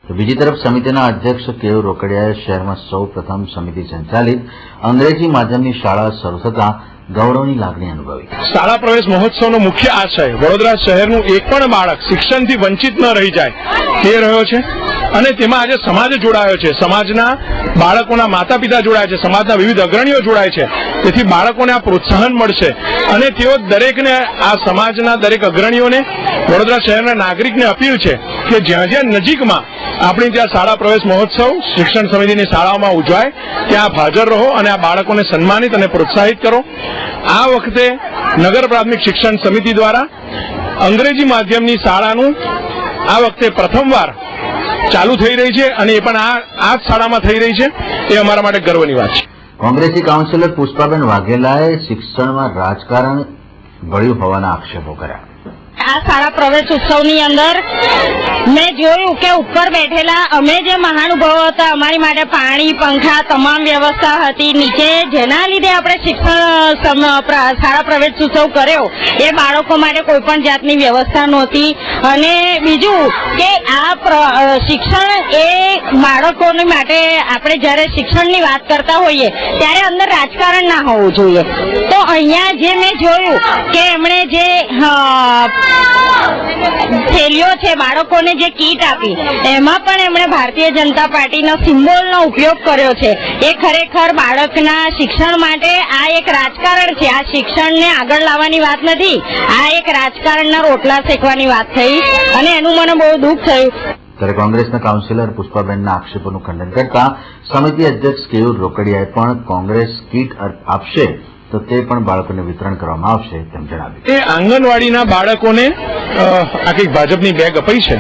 તો બીજી તરફ સમિતિના અધ્યક્ષ કેયુર રોકડિયાએ શહેરમાં સૌ પ્રથમ સમિતિ સંચાલિત અંગ્રેજી માધ્યમની શાળા શરૂ થતા ગૌરવની લાગણી અનુભવી. શાળા પ્રવેશ મહોત્સવનો મુખ્ય આશય વડોદરા શહેરનું એક પણ બાળક શિક્ષણથી વંચિત ન રહી જાય તે રહ્યો છે અને તેમાં આજે સમાજ જોડાયો છે, સમાજના બાળકોના માતા પિતા જોડાય છે, સમાજના વિવિધ અગ્રણીઓ જોડાય છે. તેથી બાળકોને આ પ્રોત્સાહન મળશે અને તેઓ દરેકને આ સમાજના દરેક અગ્રણીઓને વડોદરા શહેરના નાગરિકને અપીલ છે કે જ્યાં જ્યાં નજીકમાં આપણી ત્યાં શાળા પ્રવેશ મહોત્સવ શિક્ષણ સમિતિની શાળાઓમાં ઉજવાય ત્યાં હાજર રહો અને આ બાળકોને સન્માનિત અને પ્રોત્સાહિત કરો. આ વખતે નગર પ્રાથમિક શિક્ષણ સમિતિ દ્વારા અંગ્રેજી માધ્યમની શાળાનું આ વખતે પ્રથમવાર ચાલુ થઈ રહી છે અને એ પણ આ જ શાળામાં થઈ રહી છે. એ અમારા માટે ગર્વની વાત છે. કોંગ્રેસી કાઉન્સિલર પુષ્પાબેન વાઘેલાએ શિક્ષણમાં રાજકારણ ભળ્યું હોવાના આક્ષેપો કર્યા. આ શાળા પ્રવેશ ઉત્સવની અંદર મેં જોયું કે ઉપર બેઠેલા અમે જે મહાનુભાવો હતા, અમારી માટે પાણી, પંખા, તમામ વ્યવસ્થા હતી. નીચે જેના લીધે આપણે શિક્ષણ શાળા પ્રવેશ ઉત્સવ કર્યો એ બાળકો માટે કોઈ પણ જાતની વ્યવસ્થા નહોતી. અને બીજું કે આ શિક્ષણ એ બાળકોની માટે આપણે જ્યારે શિક્ષણની વાત કરતા હોઈએ ત્યારે અંદર રાજકારણ ના હોવું જોઈએ. તો અહીંયા જે મેં જોયું કે એમણે જે થેલીઓ છે બાળકોને જે કીટ આપી એમાં પણ એમણે ભારતીય જનતા પાર્ટીના સિમ્બોલનો ઉપયોગ કર્યો છે. એ ખરેખર બાળકના શિક્ષણ માટે આ એક રાજકારણ છે. આ શિક્ષણને આગળ લાવવાની વાત નથી, આ એક રાજકારણના રોટલા શેકવાની વાત થઈ અને એનું મને બહુ દુઃખ થયું. ત્યારે કોંગ્રેસના કાઉન્સિલર પુષ્પાબેનના આક્ષેપોનું ખંડન કરતા સમિતિ અધ્યક્ષ કેયુર રોકડિયાએ પણ કોંગ્રેસ કીટ આપશે તો તે પણ બાળકોને વિતરણ કરવામાં આવશે તેમ જણાવ્યું. એ આંગણવાડીના બાળકોને આખી ભાજપની બેગ અપાઈ છે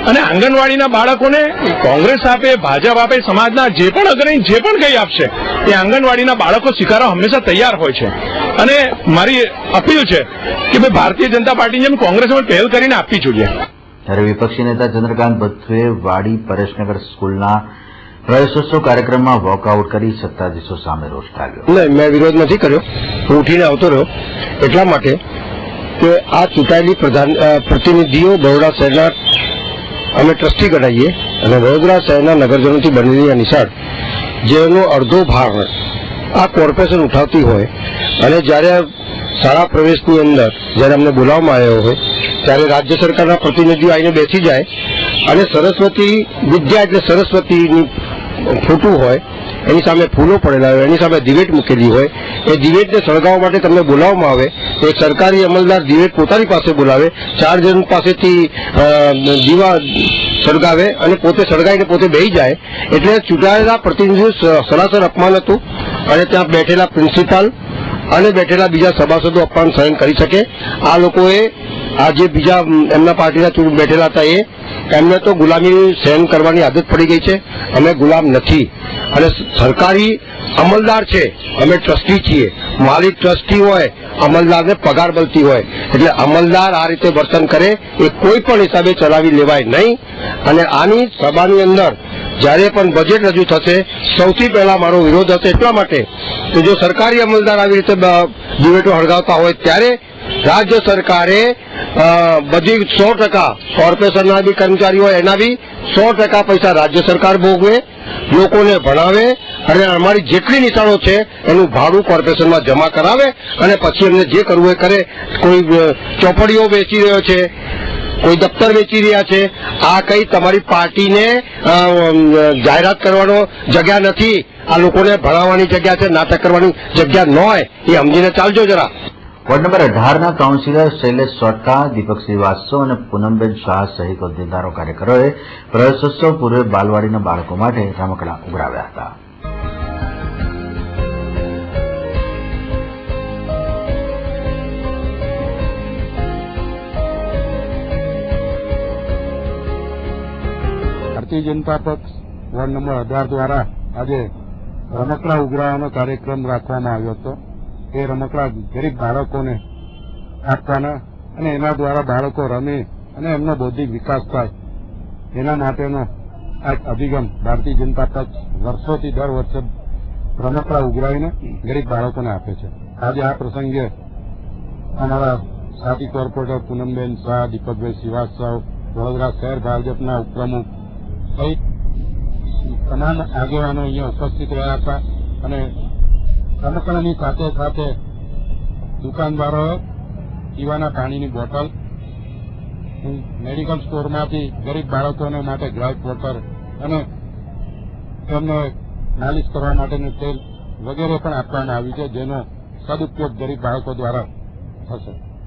અને આંગણવાડીના બાળકોને કોંગ્રેસ આપે, ભાજપ આપે, સમાજના જે પણ અગ્રણી જે પણ કંઈ આપશે એ આંગણવાડીના બાળકો સ્વીકારવા હંમેશા તૈયાર હોય છે. અને મારી અપીલ છે કે ભાઈ ભારતીય જનતા પાર્ટીની જેમ કોંગ્રેસ પણ પહેલ કરીને આપવી જોઈએ. ત્યારે વિપક્ષી નેતા ચંદ્રકાંત બથુએ વાડી પરેશનગર સ્કૂલના પ્રવેશોત્સવ કાર્યક્રમમાં વોકઆઉટ કરી સત્તાધીશો સામે રોષ ઠાલવ્યો. નહીં, મેં વિરોધ નથી કર્યો. હું ઉઠીને આવતો રહ્યો એટલા માટે કે આ ચૂંટાયેલી પ્રતિનિધિઓ વડોદરા શહેરના અમે ટ્રસ્ટી ગણાવીએ અને વડોદરા શહેરના નગરજનોથી બનેલી આ નિશાળ જેનો અડધો ભાર આ કોર્પોરેશન ઉઠાવતી હોય અને જ્યારે શાળા પ્રવેશની અંદર જ્યારે અમને બોલાવવામાં આવ્યો હોય ત્યારે રાજ્ય સરકારના પ્રતિનિધિઓ આવીને બેસી જાય અને સરસ્વતી વિદ્યા એટલે સરસ્વતીની ફોટો હોય એની સામે ફૂલો પડેલા હોય, એની સામે દિવેટ મૂકેલી હોય, એ દિવેટને સળગાવવા માટે તમને બોલાવવામાં આવે. એક સરકારી અમલદાર દિવેટ પોતાની પાસે બોલાવે, 4 જણ પાસેથી દીવા સળગાવે અને પોતે સળગાવીને પોતે બેસી જાય. એટલે ચૂંટાયેલા પ્રતિનિધિઓ સરાસર અપમાન હતું અને ત્યાં બેઠેલા પ્રિન્સિપાલ અને બેઠેલા બીજા સભાસદો અપમાન સહન કરી શકે. આ લોકોએ આ જે બીજા એમના પાર્ટીના બેઠેલા હતા એમને તો ગુલામી સહન કરવાની આદત પડી ગઈ છે. અમે ગુલામ નથી અને સરકારી અમલદાર છે, અમે ટ્રસ્ટી છીએ. માલિક ટ્રસ્ટી હોય, અમલદારને પગાર મળતી હોય, એટલે અમલદાર આ રીતે વર્તન કરે એ કોઈ પણ હિસાબે ચલાવી લેવાય નહીં. અને આની સભાની અંદર જ્યારે પણ બજેટ રજૂ થશે સૌથી પહેલા મારો વિરોધ હશે એટલા માટે કે જો સરકારી અમલદાર આવી રીતે દિવેટો હળગાવતા હોય ત્યારે રાજ્ય સરકારે બધી 100% કોર્પોરેશનના બી કર્મચારીઓ હોય એના બી 100% પૈસા રાજ્ય સરકાર ભોગવે, લોકોને ભણાવે અને અમારી જેટલી નિશાળો છે એનું ભાડું કોર્પોરેશનમાં જમા કરાવે અને પછી એમને જે કરવું એ કરે. કોઈ ચોપડીઓ વેચી રહ્યો છે, કોઈ દફતર વેચી રહ્યા છે. આ કઈ તમારી પાર્ટીને જાહેરાત કરવાનો જગ્યા નથી, આ લોકોને ભણાવવાની જગ્યા છે, નાટક કરવાની જગ્યા ન હોય એ સમજીને ચાલજો જરા. વોર્ડ નંબર 18ના કાઉન્સિલર શૈલેષ સોટકા, દીપક શ્રીવાસ્તવ અને પૂનમબેન શાહ સહિત હોદ્દેદારો કાર્યકરોએ પ્રવેશોત્સવ પૂર્વે બાલવાડીના બાળકો માટે રમકડાં ઉઘરાવ્યા હતા. ભારતીય જનતા પક્ષ વોર્ડ નંબર 18 દ્વારા આજે રમકડા ઉઘરાવાનો કાર્યક્રમ રાખવામાં આવ્યો હતો. એ રમકડા ગરીબ બાળકોને આપવાના અને એના દ્વારા બાળકો રમે અને એમનો બૌદ્ધિક વિકાસ થાય એના માટેનો આ અભિગમ ભારતીય જનતા પક્ષ વર્ષોથી દર વર્ષે રમકડા ઉઘરાવીને ગરીબ બાળકોને આપે છે. આજે આ પ્રસંગે અમારા સાથી કોર્પોરેટર પૂનમબેન શાહ, દીપકભાઈ શ્રીવાસ્તવ, વડોદરા શહેર ભાજપના ઉપપ્રમુખ સહિત તમામ આગેવાનો અહીંયા ઉપસ્થિત રહ્યા હતા અને રમકડાની સાથે સાથે દુકાનદારોએ પીવાના પાણીની બોટલ, મેડિકલ સ્ટોરમાંથી ગરીબ બાળકોને માટે ગ્રાહક વોટર અને તેમને માલિશ કરવા માટેનું તેલ વગેરે પણ આપવામાં આવ્યું છે, જેનો સદુપયોગ ગરીબ બાળકો દ્વારા થશે.